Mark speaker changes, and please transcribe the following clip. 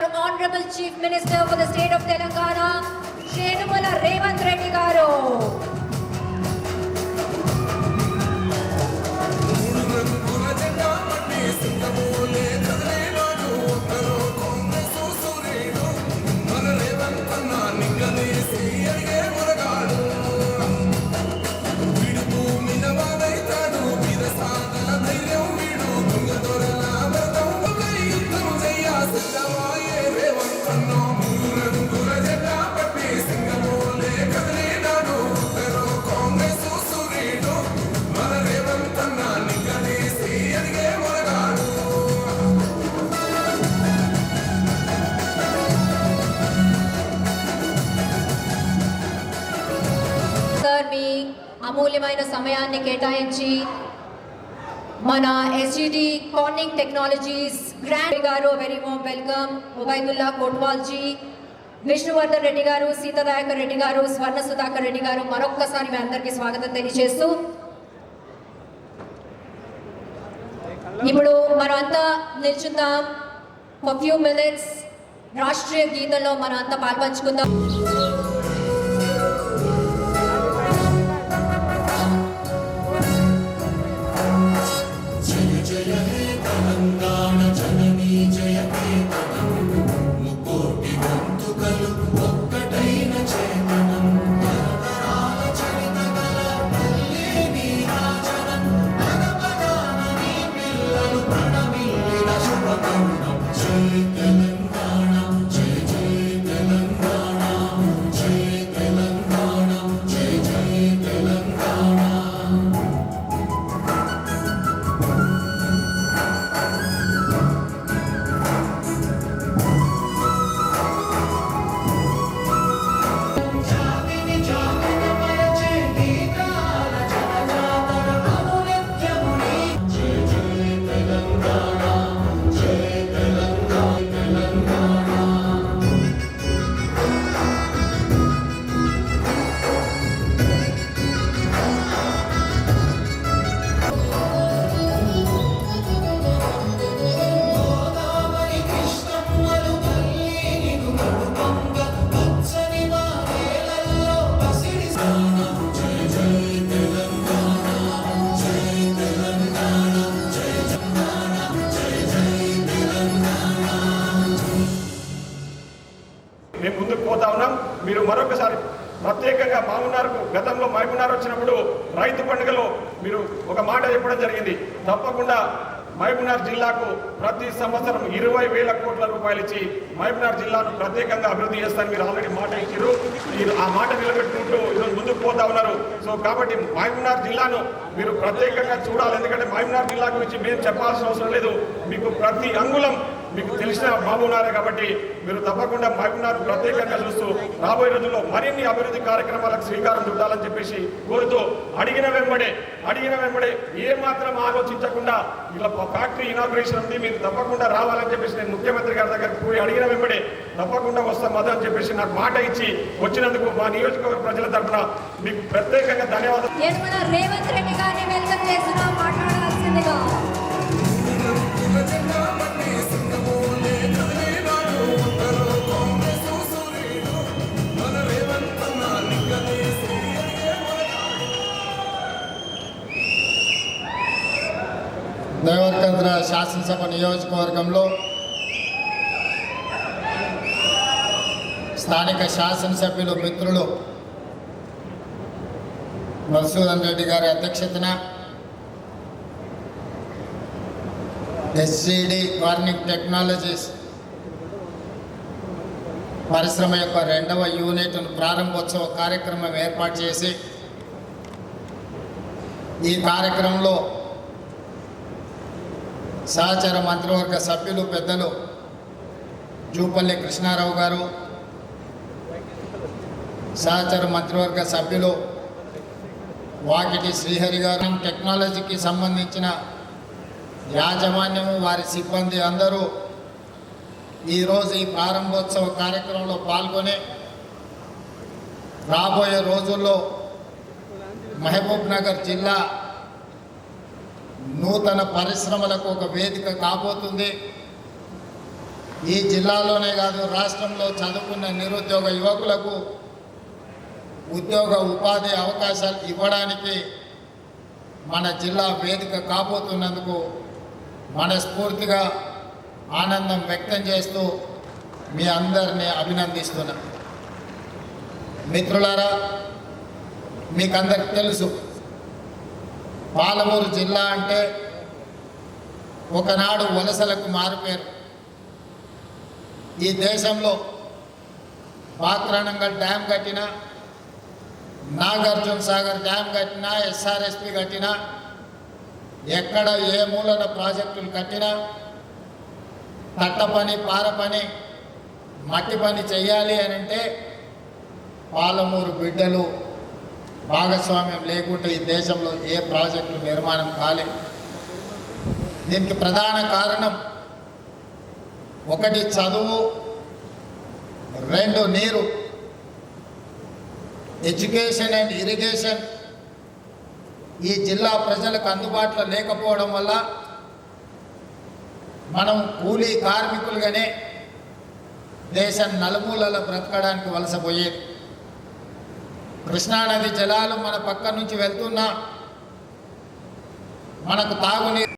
Speaker 1: Honorable Chief Minister for the State of Telangana, Shri Revanth Reddy Garu. మీ అమూల్యమైన సమయాన్ని కేటాయించి మన ఎస్జిటి కార్నింగ్ టెక్నాలజీస్ గ్రాండ్ గారు very warm welcome. Ubaidullah Kotwalji, Vishnuvardhan Reddy గారు, సీతాదయాకర్ రెడ్డి గారు, స్వర్ణ సుధాకర్ రెడ్డి గారు, మరొక్కసారి మీ అందరికీ స్వాగతం తెలియజేస్తూ ఇప్పుడు మనం అంతా నిల్చుందాం. ఫర్ ఫ్యూ మినిట్స్ రాష్ట్రీయ గీతంలో మనం అంతా పాల్పంచుకుందాం.
Speaker 2: మేము ముందుకు పోతా ఉన్నాం. మీరు మరొకసారి ప్రత్యేకంగా మహబూబ్నగర్కు గతంలో మహబూబ్నగర్ వచ్చినప్పుడు రైతు పండుగలో మీరు ఒక మాట చెప్పడం జరిగింది. తప్పకుండా మహబూబ్నగర్ జిల్లాకు ప్రతి సంవత్సరం 20,000 కోట్ల రూపాయలు ఇచ్చి మహబూబ్నగర్ జిల్లాను ప్రత్యేకంగా అభివృద్ధి చేస్తారని మీరు ఆల్రెడీ మాట ఇచ్చారు. మీరు ఆ మాట నిలబెట్టుకుంటూ ఈరోజు ముందుకు పోతా ఉన్నారు. సో కాబట్టి మహబూబ్నగర్ జిల్లాను మీరు ప్రత్యేకంగా చూడాలి. ఎందుకంటే మహబూబ్నగర్ జిల్లా గురించి మేము చెప్పాల్సిన అవసరం లేదు. మీకు ప్రతి అంగుళం మీకు తెలిసిన మహబూబ్నగరే కాబట్టి మీరు తప్పకుండా మహబూబ్నగర్ ప్రత్యేకంగా చూస్తూ రాబోయే రోజుల్లో మరిన్ని అభివృద్ధి కార్యక్రమాలకు శ్రీకారం చుట్టాలని చెప్పేసి కోరుతూ అడిగిన వెంబడే ఏ మాత్రం ఆలోచించకుండా ఇలా ఫ్యాక్టరీ ఇనాగ్రేషన్ ఉంది, మీరు తప్పకుండా రావాలని చెప్పేసి నేను ముఖ్యమంత్రి గారి దగ్గరికి పోయి అడిగిన వెంబడే తప్పకుండా వస్తాం మద్దతు అని చెప్పేసి నాకు మాట ఇచ్చి వచ్చినందుకు మా నియోజకవర్గ ప్రజల తరఫున మీకు ప్రత్యేకంగా ధన్యవాదాలు.
Speaker 1: రేవంత్ రెడ్డి గారిని వెల్కమ్ చేస్తున్నా మాట్లాడాల్సిందిగా.
Speaker 3: దేవరకద్ర శాసనసభ నియోజకవర్గంలో స్థానిక శాసనసభ్యులు మిత్రులు మధుసూదన్ రెడ్డి గారి అధ్యక్షతన ఎస్జిటి కార్నింగ్ టెక్నాలజీస్ పరిశ్రమ యొక్క 2వ యూనిట్ను ప్రారంభోత్సవ కార్యక్రమం ఏర్పాటు చేసి ఈ కార్యక్రమంలో సహచర మంత్రివర్గ సభ్యులు పెద్దలు జూపల్లి కృష్ణారావు గారు, సహచర మంత్రివర్గ సభ్యులు వాకిటి శ్రీహరి గారు, టెక్నాలజీకి సంబంధించిన యాజమాన్యము వారి సిబ్బంది అందరూ ఈరోజు ఈ ప్రారంభోత్సవ కార్యక్రమంలో పాల్గొని రాబోయే రోజుల్లో మహబూబ్నగర్ జిల్లా నూతన పరిశ్రమలకు ఒక వేదిక కాబోతుంది. ఈ జిల్లాలోనే కాదు రాష్ట్రంలో చదువుకున్న నిరుద్యోగ యువకులకు ఉద్యోగ ఉపాధి అవకాశాలు ఇవ్వడానికి మన జిల్లా వేదిక కాబోతున్నందుకు మనస్ఫూర్తిగా ఆనందం వ్యక్తం చేస్తూ మీ అందరినీ అభినందిస్తున్నా. మిత్రులారా, మీకందరికి తెలుసు పాలమూరు జిల్లా అంటే ఒకనాడు వలసలకు మారుపేరు. ఈ దేశంలో బాక్రానంగల్ డ్యామ్ కట్టినా, నాగార్జున సాగర్ డ్యామ్ కట్టినా, ఎస్ఆర్ఎస్పి కట్టినా, ఎక్కడ ఏ మూలన ప్రాజెక్టులు కట్టినా తట్ట పని, పార పని, మట్టి పని చెయ్యాలి అని అంటే పాలమూరు బిడ్డలు భాగస్వామ్యం లేకుంటే ఈ దేశంలో ఏ ప్రాజెక్టులు నిర్మాణం కాలేదు. దీనికి ప్రధాన కారణం 1 చదువు, 2 నీరు. ఎడ్యుకేషన్ అండ్ ఇరిగేషన్ ఈ జిల్లా ప్రజలకు అందుబాటులో లేకపోవడం వల్ల మనం కూలీ కార్మికులుగానే దేశం నలుమూలల బ్రతకడానికి వలసపోయేది. కృష్ణానది జలాలు మన పక్క నుంచి వెళ్తున్నా మనకు తాగునీరు